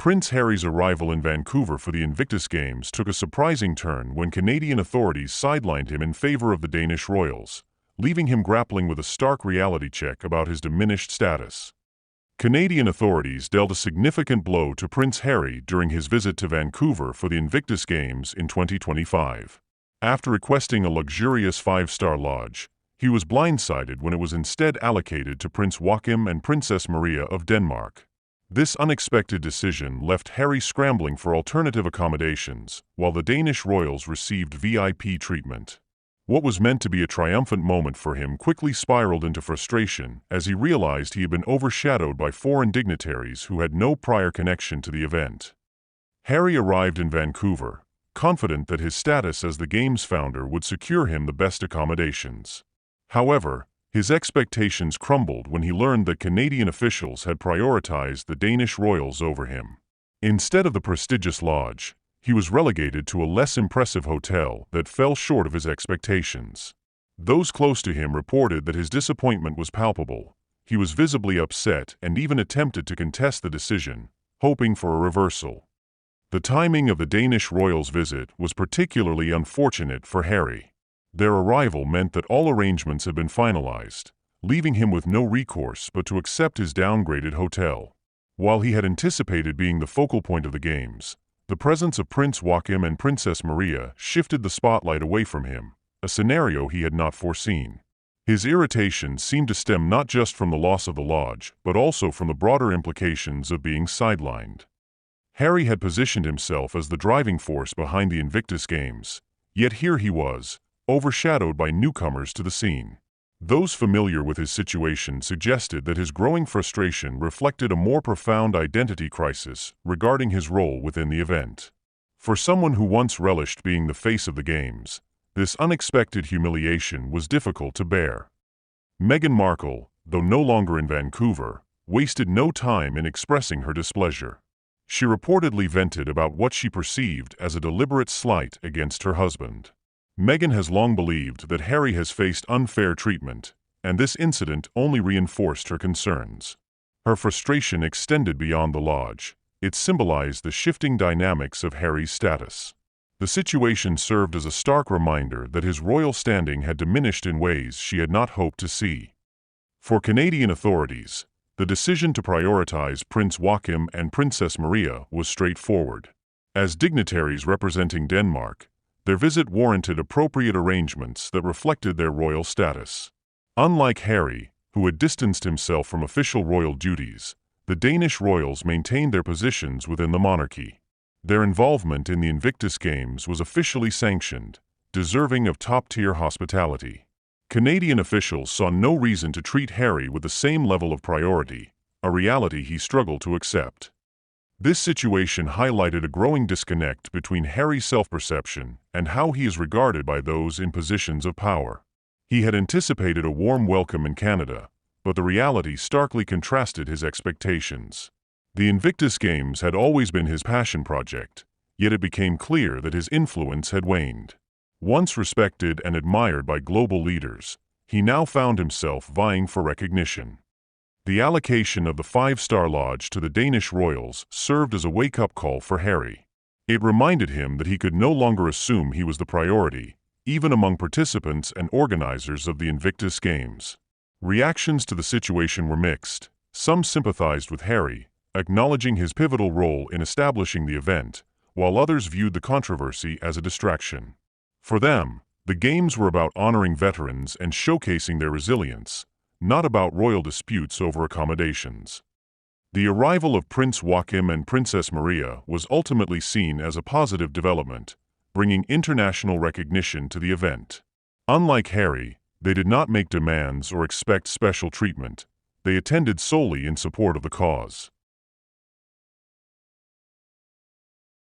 Prince Harry's arrival in Vancouver for the Invictus Games took a surprising turn when Canadian authorities sidelined him in favor of the Danish royals, leaving him grappling with a stark reality check about his diminished status. Canadian authorities dealt a significant blow to Prince Harry during his visit to Vancouver for the Invictus Games in 2025. After requesting a luxurious five-star lodge, he was blindsided when it was instead allocated to Prince Wakim and Princess Maria of Denmark. This unexpected decision left Harry scrambling for alternative accommodations, while the Danish royals received VIP treatment. What was meant to be a triumphant moment for him quickly spiraled into frustration as he realized he had been overshadowed by foreign dignitaries who had no prior connection to the event. Harry arrived in Vancouver, confident that his status as the Games founder would secure him the best accommodations. However, his expectations crumbled when he learned that Canadian officials had prioritized the Danish royals over him. Instead of the prestigious lodge, he was relegated to a less impressive hotel that fell short of his expectations. Those close to him reported that his disappointment was palpable. He was visibly upset and even attempted to contest the decision, hoping for a reversal. The timing of the Danish royals' visit was particularly unfortunate for Harry. Their arrival meant that all arrangements had been finalized, leaving him with no recourse but to accept his downgraded hotel. While he had anticipated being the focal point of the Games, the presence of Prince Joachim and Princess Maria shifted the spotlight away from him, a scenario he had not foreseen. His irritation seemed to stem not just from the loss of the lodge, but also from the broader implications of being sidelined. Harry had positioned himself as the driving force behind the Invictus Games, yet here he was, overshadowed by newcomers to the scene. Those familiar with his situation suggested that his growing frustration reflected a more profound identity crisis regarding his role within the event. For someone who once relished being the face of the Games, this unexpected humiliation was difficult to bear. Meghan Markle, though no longer in Vancouver, wasted no time in expressing her displeasure. She reportedly vented about what she perceived as a deliberate slight against her husband. Meghan has long believed that Harry has faced unfair treatment, and this incident only reinforced her concerns. Her frustration extended beyond the lodge. It symbolized the shifting dynamics of Harry's status. The situation served as a stark reminder that his royal standing had diminished in ways she had not hoped to see. For Canadian authorities, the decision to prioritize Prince Wakim and Princess Maria was straightforward. As dignitaries representing Denmark, their visit warranted appropriate arrangements that reflected their royal status. Unlike Harry, who had distanced himself from official royal duties, the Danish royals maintained their positions within the monarchy. Their involvement in the Invictus Games was officially sanctioned, deserving of top-tier hospitality. Canadian officials saw no reason to treat Harry with the same level of priority, a reality he struggled to accept. This situation highlighted a growing disconnect between Harry's self-perception and how he is regarded by those in positions of power. He had anticipated a warm welcome in Canada, but the reality starkly contrasted his expectations. The Invictus Games had always been his passion project, yet it became clear that his influence had waned. Once respected and admired by global leaders, he now found himself vying for recognition. The allocation of the five-star lodge to the Danish royals served as a wake-up call for Harry. It reminded him that he could no longer assume he was the priority, even among participants and organizers of the Invictus Games. Reactions to the situation were mixed. Some sympathized with Harry, acknowledging his pivotal role in establishing the event, while others viewed the controversy as a distraction. For them, the Games were about honoring veterans and showcasing their resilience, not about royal disputes over accommodations. The arrival of Prince Joachim and Princess Maria was ultimately seen as a positive development, bringing international recognition to the event. Unlike Harry, they did not make demands or expect special treatment. They attended solely in support of the cause.